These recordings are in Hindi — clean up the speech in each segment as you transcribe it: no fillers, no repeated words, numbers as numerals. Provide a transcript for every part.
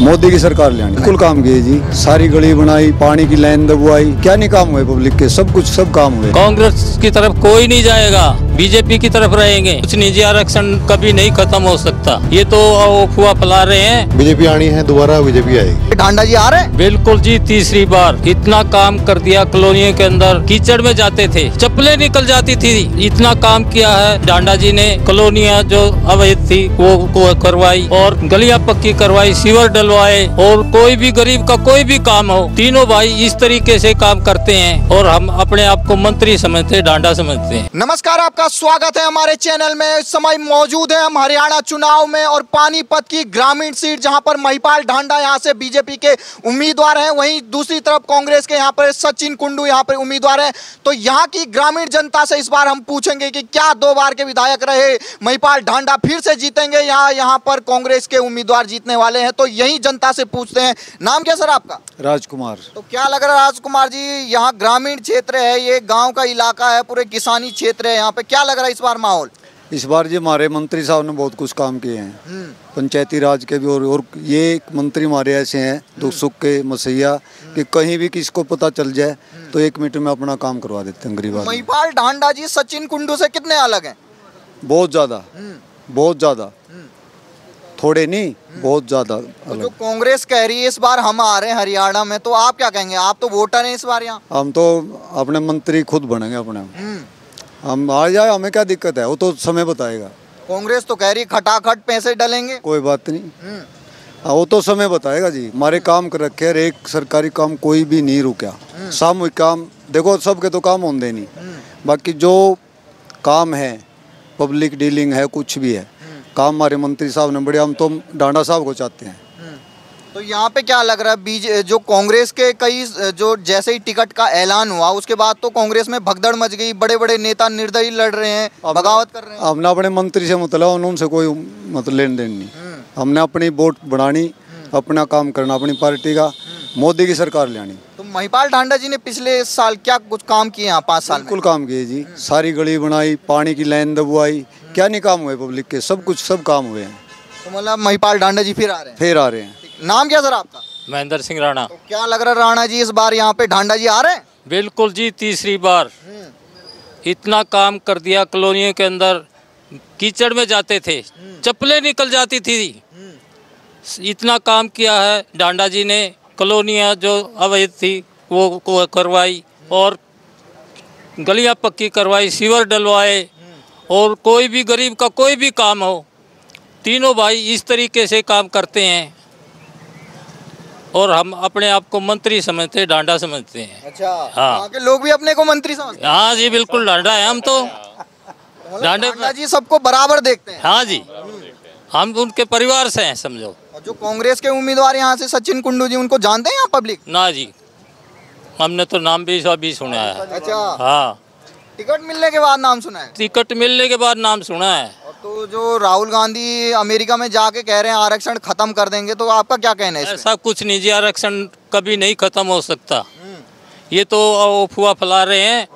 मोदी की सरकार ले आनी, बिल्कुल काम किए जी। सारी गली बनाई, पानी की लाइन दबवाई, क्या नहीं काम हुए पब्लिक के, सब काम हुए। कांग्रेस की तरफ कोई नहीं जाएगा, बीजेपी की तरफ रहेंगे। कुछ निजी आरक्षण कभी नहीं खत्म हो सकता, ये तो अफवाह फैला रहे हैं। बीजेपी आनी है, दोबारा बीजेपी आएगी। ढांडा जी आ रहे हैं? बिल्कुल जी, तीसरी बार। इतना काम कर दिया, कॉलोनियों के अंदर कीचड़ में जाते थे, चप्पलें निकल जाती थी। इतना काम किया है ढांडा जी ने। कॉलोनियां जो अवैध थी वो करवाई और गलियां पक्की करवाई, सीवर डलवाए, और कोई भी गरीब का कोई भी काम हो, तीनों भाई इस तरीके से काम करते हैं और हम अपने आप को मंत्री समझते हैं, ढांडा समझते हैं। नमस्कार, आपका स्वागत है हमारे चैनल में। इस समय मौजूद है हम हरियाणा चुनाव में और पानीपत की ग्रामीण सीट, जहां पर महिपाल ढांडा यहां से बीजेपी के उम्मीदवार हैं, वहीं दूसरी तरफ कांग्रेस के यहां पर सचिन कुंडू यहां पर उम्मीदवार हैं। तो यहां की ग्रामीण जनता से इस बार हम पूछेंगे कि क्या 2 बार के विधायक रहे महिपाल ढांडा फिर से जीतेंगे या यहां पर कांग्रेस के उम्मीदवार जीतने वाले हैं। तो यही जनता से पूछते हैं। नाम क्या सर आपका? राजकुमार। तो क्या लग रहा है राजकुमार जी, यहाँ ग्रामीण क्षेत्र है, ये गांव का इलाका है, पूरे किसानी क्षेत्र है, यहाँ पे क्या लग रहा है इस बार माहौल? इस बार जी हमारे मंत्री साहब ने बहुत कुछ काम किए हैं, पंचायती राज के भी, और ये मंत्री हमारे ऐसे हैं दुख सुख के मसैया कि कहीं भी किसको पता चल जाए तो 1 मिनट में अपना काम करवा देते हैं गरीब आदमी। महिपाल ढांडा जी सचिन कुंडू से कितने अलग हैं? बहुत ज्यादा, थोड़े नहीं, बहुत ज्यादा तो जो कांग्रेस कह रही है इस बार हम आ रहे हैं हरियाणा में, तो आप क्या कहेंगे? आप तो वोटर हैं इस बार यहाँ। हम तो अपने मंत्री खुद बनेंगे अपने, हम आ जाए, हमें क्या दिक्कत है, वो तो समय बताएगा। कांग्रेस तो कह रही खटाखट पैसे डलेंगे। कोई बात नहीं, वो तो समय बताएगा जी। हमारे काम कर रखे हैं, एक सरकारी काम कोई भी नहीं रुका। सामूहिक काम देखो, सबके तो काम होंगे नहीं, बाकी जो काम है पब्लिक डीलिंग है, कुछ भी है काम हमारे मंत्री साहब ने बड़े, हम तो ढांडा साहब को चाहते हैं। तो यहाँ पे क्या लग रहा है, जो कांग्रेस के कई जो जैसे ही टिकट का ऐलान हुआ उसके बाद तो कांग्रेस में भगदड़ मच गई, बड़े बड़े नेता निर्दयी लड़ रहे हैं, बगावत कर रहे हैं। हमने अपने मंत्री से मतलब उनसे कोई मतलब लेन देन नहीं, हमने अपनी वोट बढ़ानी, अपना काम करना, अपनी पार्टी का, मोदी की सरकार ले आनी। तो महिपाल ढांडा जी ने पिछले साल क्या कुछ काम किए यहाँ 5 साल में? बिल्कुल काम किए जी। सारी गली बनाई, पानी की लाइन दबवाई, क्या नहीं काम हुए पब्लिक के, सब काम हुए हैं। तो मतलब महिपाल ढांडा जी फिर आ रहे हैं। नाम क्या सर आपका? महेंद्र सिंह राणा। तो क्या लग रहा है राणा जी इस बार यहाँ पे ढांडा जी आ रहे हैं? बिल्कुल जी, तीसरी बार। इतना काम कर दिया, कॉलोनियों के अंदर कीचड़ में जाते थे, चप्पलें निकल जाती थी। इतना काम किया है ढांडा जी ने। कॉलोनियां जो अवैध थी वो करवाई और गलियां पक्की करवाई, सीवर डलवाए, और कोई भी गरीब का कोई भी काम हो, तीनों भाई इस तरीके से काम करते हैं और हम अपने आप को मंत्री समझते हैं, ढांडा समझते हैं। अच्छा, हाँ। वहाँ के लोग भी अपने को मंत्री समझते हैं? हाँ जी, बिल्कुल ढांडा है हम तो। ढांडा जी सबको बराबर देखते हैं? हाँ जी, हम उनके परिवार से हैं समझो। और जो कांग्रेस के उम्मीदवार यहाँ से सचिन कुंडू जी, उनको जानते हैं यहाँ पब्लिक? ना जी, हमने तो नाम भी अभी सुना है। अच्छा, हाँ, टिकट मिलने के बाद नाम सुना है? टिकट मिलने के बाद नाम सुना है। तो जो राहुल गांधी अमेरिका में जाके कह रहे हैं आरक्षण खत्म कर देंगे, तो आपका क्या कहना है इसमें? ऐसा कुछ निजी आरक्षण कभी नहीं खत्म हो सकता, ये तो अफवाह फैला रहे हैं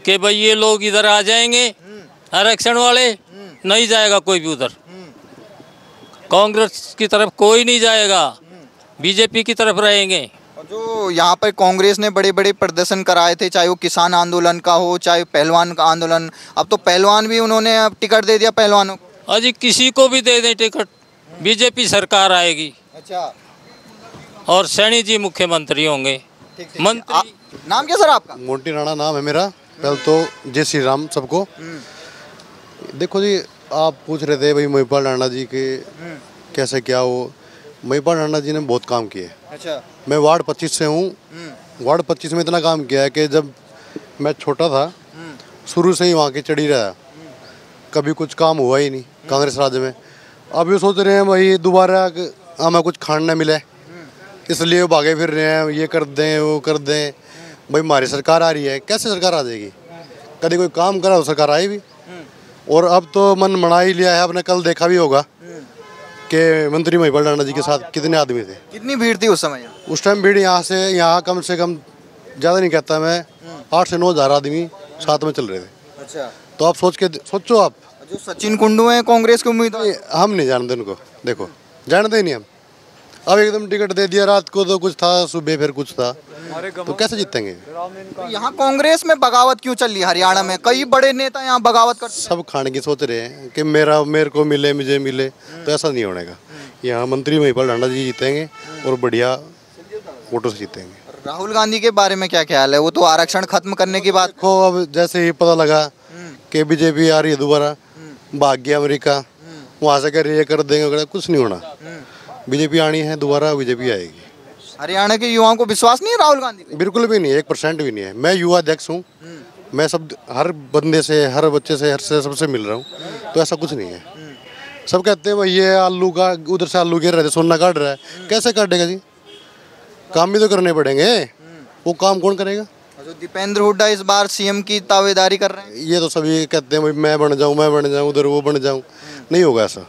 कि भाई ये लोग इधर आ जाएंगे आरक्षण वाले, नहीं जाएगा कोई भी उधर। कांग्रेस की तरफ कोई नहीं जाएगा, बीजेपी की तरफ रहेंगे। जो यहाँ पर कांग्रेस ने बड़े बड़े प्रदर्शन कराए थे, चाहे वो किसान आंदोलन का हो, चाहे पहलवान का आंदोलन, अब तो पहलवान भी उन्होंने अब टिकट दे दिया पहलवानों को। अजी किसी को भी दे दें टिकट, बीजेपी सरकार आएगी। अच्छा, और सैनी जी मुख्यमंत्री होंगे। मंत्री नाम क्या सर आपका? मोंटी राणा नाम है मेरा। पहले तो जय श्री राम सबको। देखो जी, आप पूछ रहे थे भाई महिपाल ढांडा जी के कैसे क्या हो। महिपाल ढांडा जी ने बहुत काम किए। अच्छा, मैं वार्ड 25 से हूँ। वार्ड 25 में इतना काम किया है कि जब मैं छोटा था शुरू से ही वहाँ की चढ़ी रहा, कभी कुछ काम हुआ ही नहीं कांग्रेस राज में। अब ये सोच रहे हैं भाई दोबारा हमें कुछ खाना मिले, इसलिए वो भागे फिर रहे हैं, ये कर दें वो कर दें। भाई हमारी सरकार आ रही है, कैसे सरकार आ जाएगी? कभी कोई काम करा तो सरकार आई भी। और अब तो मन मना ही लिया है, आपने कल देखा भी होगा कि मंत्री महिपाल ढांडा जी के साथ कितने आदमी थे, कितनी भीड़ थी उस समय? उस टाइम भीड़ यहाँ कम से कम, ज़्यादा नहीं कहता मैं, 8 से 9 हज़ार आदमी साथ में चल रहे थे। अच्छा, तो आप सोचो आप। जो सचिन कुंडू हैं कांग्रेस के उम्मीदवार, हम नहीं जानते उनको, देखो जानते ही नहीं हम। अब एकदम टिकट दे दिया, रात को तो कुछ था, सुबह फिर कुछ था, तो कैसे जीतेंगे? तो यहाँ कांग्रेस में बगावत क्यों चल रही है? हरियाणा में कई बड़े नेता यहाँ बगावत कर, सब खाने की सोच रहे हैं कि मेरे को मिले, मुझे मिले, तो ऐसा नहीं होने का। यहाँ मंत्री महिपाल ढांडा जी जीतेंगे और बढ़िया वोटों से जीतेंगे। राहुल गांधी के बारे में क्या ख्याल है? वो तो आरक्षण खत्म करने की बात। देखो अब जैसे ही पता लगा कि बीजेपी आ रही है दोबारा, भाग गया अमेरिका, वहाँ से कर ये कर देंगे वगैरह, कुछ नहीं होना। बीजेपी आनी है दोबारा, बीजेपी आएगी। हरियाणा के युवाओं को विश्वास नहीं है राहुल गांधी पे? बिल्कुल भी नहीं है, 1% भी नहीं है। मैं युवा अध्यक्ष हूँ, मैं सब हर बंदे से, हर बच्चे से, हर से सबसे मिल रहा हूँ, तो ऐसा कुछ नहीं है। सब कहते हैं भाई ये आलू का, उधर से आलू गिर रहे थे, सोना काट रहा है, कैसे काटेगा जी? काम भी तो करने पड़ेंगे, वो काम कौन करेगा? जो दीपेंद्र हुड्डा इस बार सीएम की दावेदारी कर रहे हैं, ये तो सभी कहते हैं भाई मैं बन जाऊँ, उधर वो बन जाऊँ, नहीं होगा ऐसा।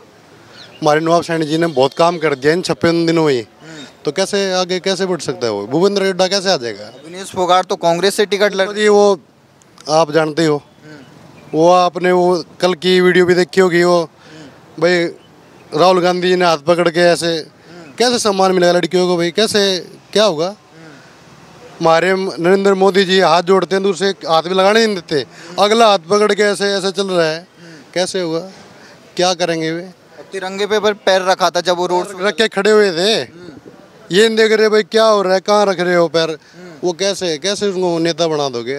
हमारे नवाब सैनी जी ने बहुत काम कर दिया इन 56 दिनों में, तो कैसे आगे कैसे बढ़ सकता है वो? भूपेंद्र हुड्डा कैसे आ जाएगा? दिनेश फोगाट तो कांग्रेस से टिकट लड़, जी वो आप जानते हो, वो आपने वो कल की वीडियो भी देखी होगी, वो भाई राहुल गांधी जी ने हाथ पकड़ के ऐसे कैसे सम्मान मिलेगा लड़कियों को? भाई कैसे, क्या होगा? हमारे नरेंद्र मोदी जी हाथ जोड़ते हैं, दूर से हाथ भी लगाने नहीं देते, अगला हाथ पकड़ के ऐसे ऐसे चल रहा है, कैसे होगा? क्या करेंगे वे? तिरंगे पे पैर रखा था जब वो रोड रख के खड़े हुए थे, ये नहीं देख रहे भाई क्या हो रहा है, कहाँ रख रहे हो पैर? वो कैसे कैसे उनको नेता बना दोगे?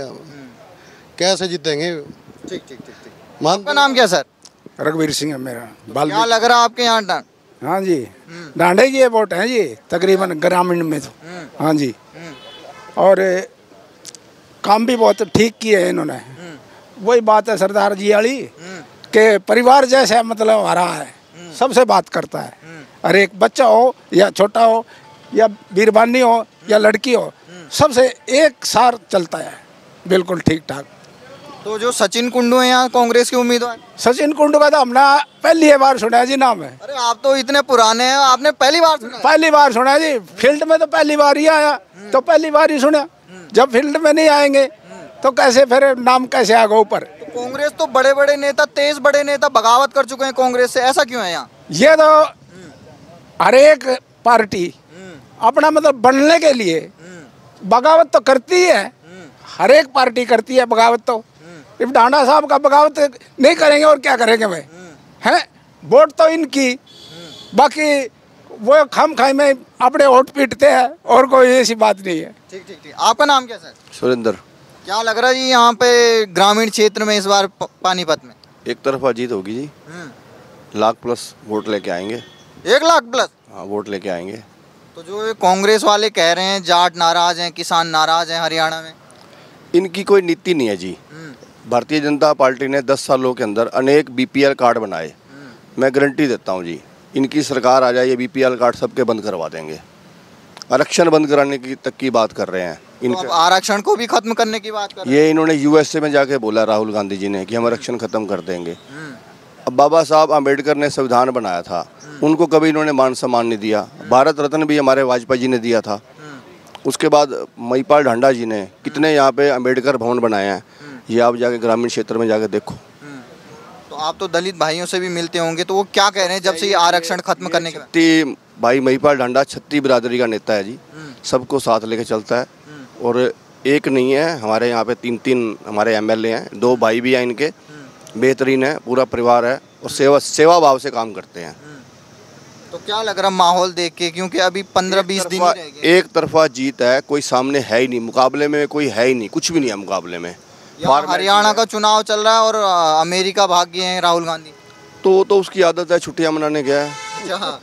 कैसे जीतेंगे? ठीक ठीक ठीक ठीक। आपका नाम क्या सर? रघुवीर सिंह है मेरा। क्या लग रहा है आपके यहाँ? हाँ जी, डांडे की वोट है जी, तकरीबन ग्रामीण में तो। हाँ जी, और काम भी बहुत ठीक किए हैं इन्होंने। वही बात है सरदार जी वाली के परिवार जैसे मतलब हमारा है, सबसे बात करता है। अरे एक बच्चा हो या छोटा हो या बीरबानी हो या लड़की हो, सबसे एक सार चलता है, बिल्कुल ठीक ठाक। तो जो सचिन कुंडू है यहाँ कांग्रेस के उम्मीदवार, सचिन कुंडू का तो हमने पहली बार सुना है जी नाम है। अरे आप तो इतने पुराने हैं, आपने पहली बार सुना? पहली बार सुना है जी, फील्ड में तो पहली बार ही आया, तो पहली बार ही सुना। जब फील्ड में नहीं आएंगे तो कैसे फिर नाम कैसे आएगा ऊपर? तो कांग्रेस तो बड़े बड़े नेता, 23 बड़े नेता बगावत कर चुके हैं कांग्रेस से, ऐसा क्यों है यहाँ? ये तो हर एक पार्टी अपना मतलब बनने के लिए बगावत तो करती है, हर एक पार्टी करती है बगावत। तो इब ढांडा साहब का बगावत नहीं करेंगे और क्या करेंगे भाई? हैं, वोट तो इनकी, बाकी वो खाम खाई में अपने वोट पीटते हैं, और कोई ऐसी बात नहीं है। ठीक ठीक ठीक। आपका नाम क्या सर? सुरेंद्र। क्या लग रहा है जी यहाँ पे ग्रामीण क्षेत्र में इस बार पानीपत में? एक तरफा जीत होगी जी, 1,00,000+ वोट लेके आएंगे। 1,00,000+? हाँ, वोट लेके आएंगे। तो जो कांग्रेस वाले कह रहे हैं जाट नाराज हैं, किसान नाराज हैं हरियाणा में, इनकी कोई नीति नहीं है जी। भारतीय जनता पार्टी ने 10 सालों के अंदर अनेक BPL कार्ड बनाए। मैं गारंटी देता हूँ जी, इनकी सरकार आ जाए, ये BPL कार्ड सबके बंद करवा देंगे। आरक्षण बंद कराने की तक की बात कर रहे हैं। तो अब आरक्षण को भी खत्म करने की बात कर रहे हैं। ये इन्होंने USA में जाके बोला राहुल गांधी जी ने कि हम आरक्षण खत्म कर देंगे। अब बाबा साहब आम्बेडकर ने संविधान बनाया था, उनको कभी इन्होंने मान सम्मान नहीं दिया। भारत रत्न भी हमारे वाजपेयी जी ने दिया था। उसके बाद महिपाल ढांडा जी ने कितने यहाँ पे अम्बेडकर भवन बनाए हैं, ये आप जाके ग्रामीण क्षेत्र में जाके देखो। तो आप तो दलित भाइयों से भी मिलते होंगे, तो वो क्या कह रहे हैं जब से ये आरक्षण खत्म करने के बाद? भाई महिपाल ढांडा छत्ती बिरादरी का नेता है जी, सबको साथ लेके चलता है। और एक नहीं है, हमारे यहाँ पे 3 हमारे MLA हैं, 2 भाई भी हैं इनके, बेहतरीन है, पूरा परिवार है और सेवा भाव से काम करते हैं। तो क्या लग रहा माहौल देख के, क्योंकि अभी 15-20 दिन ही रह गए। एक तरफा जीत है, कोई सामने है ही नहीं, मुकाबले में कोई है ही नहीं, कुछ भी नहीं है मुकाबले में। हरियाणा का चुनाव चल रहा है और अमेरिका भाग गए हैं राहुल गांधी, तो उसकी आदत है, छुट्टियां मनाने गया है।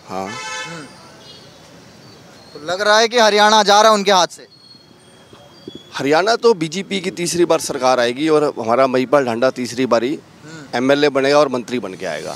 हाँ, तो लग रहा है कि हरियाणा जा रहा है उनके हाथ से। हरियाणा तो BJP की तीसरी बार सरकार आएगी और हमारा महिपाल ढांडा तीसरी बारी MLA बनेगा और मंत्री बन के आएगा।